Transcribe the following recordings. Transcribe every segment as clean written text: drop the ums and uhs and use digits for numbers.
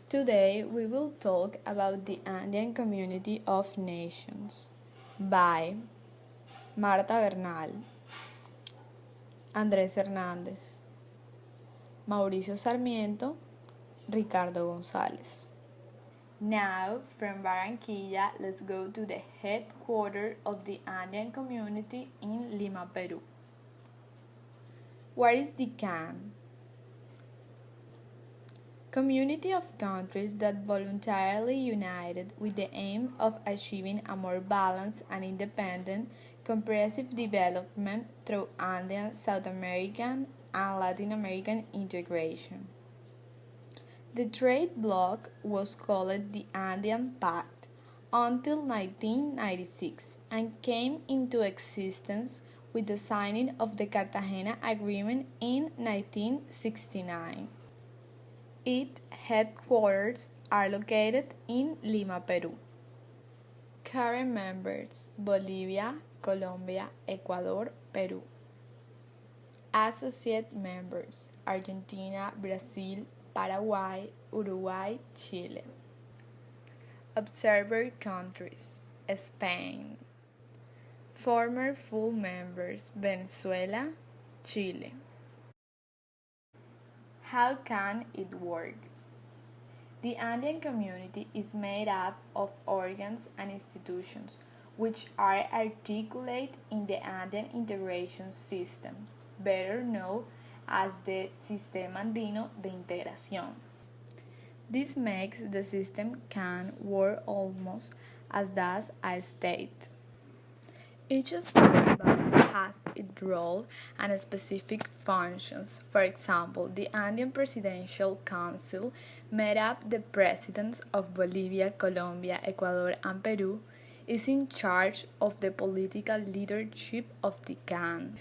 Today we will talk about the Andean Community of Nations by Marta Bernal, Andrés Hernández, Mauricio Sarmiento, Ricardo González. Now, from Barranquilla, let's go to the headquarters of the Andean Community in Lima, Peru. What is the CAN? Community of countries that voluntarily united with the aim of achieving a more balanced and independent, comprehensive development through Andean, South American, and Latin American integration. The trade bloc was called the Andean Pact until 1996 and came into existence with the signing of the Cartagena Agreement in 1969. Its headquarters are located in Lima, Peru. Current members: Bolivia, Colombia, Ecuador, Peru. Associate members: Argentina, Brazil, Paraguay, Uruguay, Chile. Observer countries: Spain. Former full members: Venezuela, Chile. How can it work? The Andean community is made up of organs and institutions which are articulate in the Andean integration system, better known as the Sistema Andino de Integración. This makes the system can work almost as does a state. Each of the body has its role and specific functions. For example, the Andean Presidential Council, made up the presidents of Bolivia, Colombia, Ecuador, and Peru, is in charge of the political leadership of the CAN.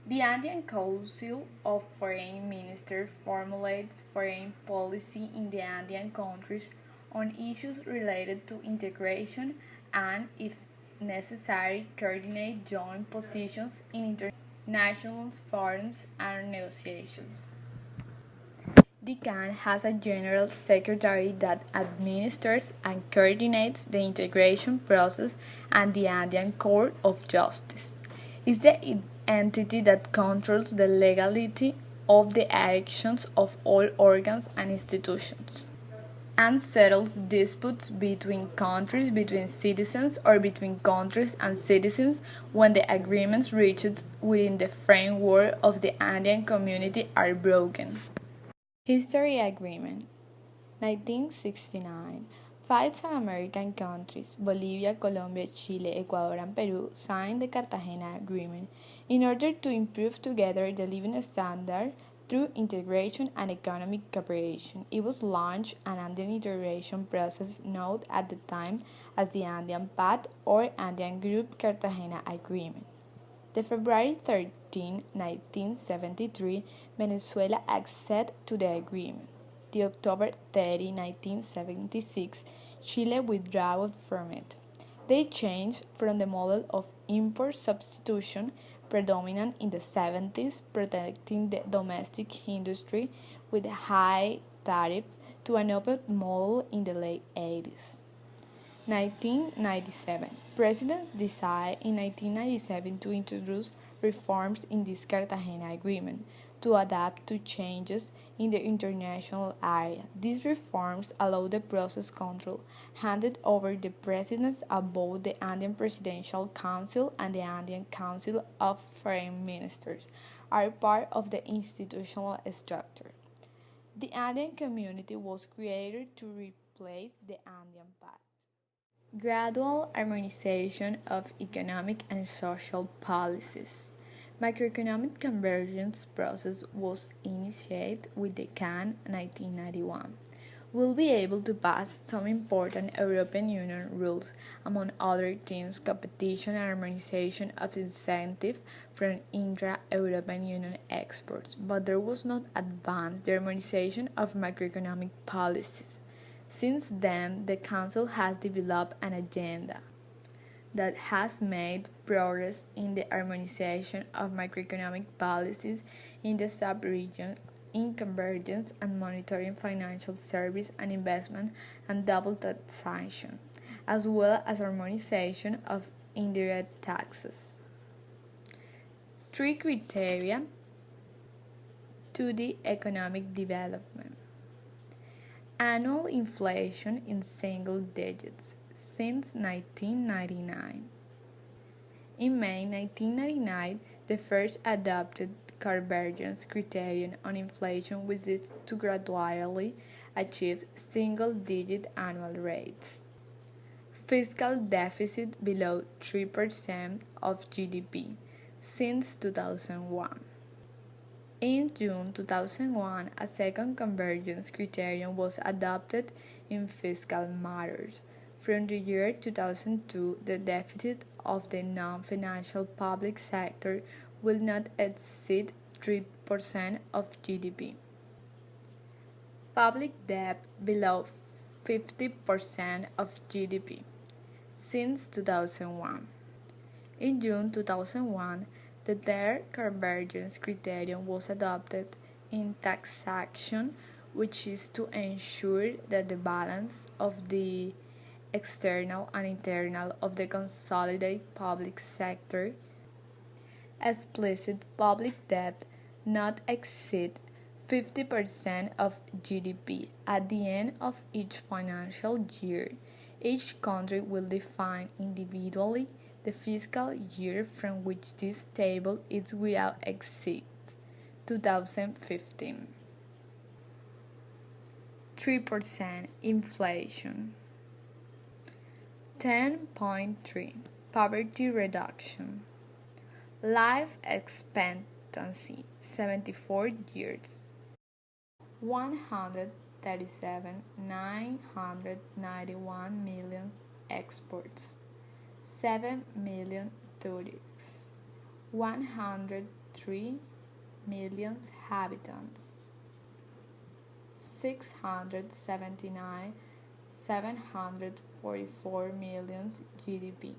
The Andean Council of Foreign Ministers formulates foreign policy in the Andean countries on issues related to integration and, if necessary, coordinate joint positions in international forums and negotiations. The CAN has a general secretary that administers and coordinates the integration process, and the Andean Court of Justice is the entity that controls the legality of the actions of all organs and institutions, and settles disputes between countries, between citizens, or between countries and citizens when the agreements reached within the framework of the Andean community are broken. History Agreement 1969. Five South American countries, Bolivia, Colombia, Chile, Ecuador, and Peru, signed the Cartagena Agreement in order to improve together the living standard through integration and economic cooperation. It was launched an Andean integration process known at the time as the Andean Pact or Andean Group Cartagena Agreement. The February 13, 1973, Venezuela acceded to the agreement. The October 30, 1976, Chile withdrew from it. They changed from the model of import substitution predominant in the 70s, protecting the domestic industry with a high tariff, to an open model in the late 80s. 1997. Presidents decided in 1997 to introduce reforms in this Cartagena Agreement to adapt to changes in the international area. These reforms allow the process control handed over the presidents of both the Andean Presidential Council and the Andean Council of Foreign Ministers are part of the institutional structure. The Andean community was created to replace the Andean Pact. Gradual harmonization of economic and social policies. Macroeconomic convergence process was initiated with the CAN 1991. We'll be able to pass some important European Union rules, among other things competition and harmonization of incentives from intra-European Union exports, but there was not advanced the harmonization of macroeconomic policies. Since then, the Council has developed an agenda that has made progress in the harmonization of macroeconomic policies in the sub-region in convergence and monitoring financial service and investment and double taxation, as well as harmonization of indirect taxes. Three criteria to the economic development. Annual inflation in single digits since 1999. In May 1999, the first adopted convergence criterion on inflation was to gradually achieve single-digit annual rates. Fiscal deficit below 3% of GDP since 2001. In June 2001, a second convergence criterion was adopted in fiscal matters. From the year 2002, the deficit of the non-financial public sector will not exceed 3% of GDP. Public debt below 50% of GDP since 2001. In June 2001, the third convergence criterion was adopted in taxation, which is to ensure that the balance of the external and internal of the consolidated public sector, explicit public debt, not exceed 50% of GDP at the end of each financial year. Each country will define individually the fiscal year from which this table is without exceed 2015. 3% inflation. 10.3 Poverty reduction. Life expectancy 74 years. 137,991 million exports. 7 million tourists. 103 million habitants. 679,744 million GDP.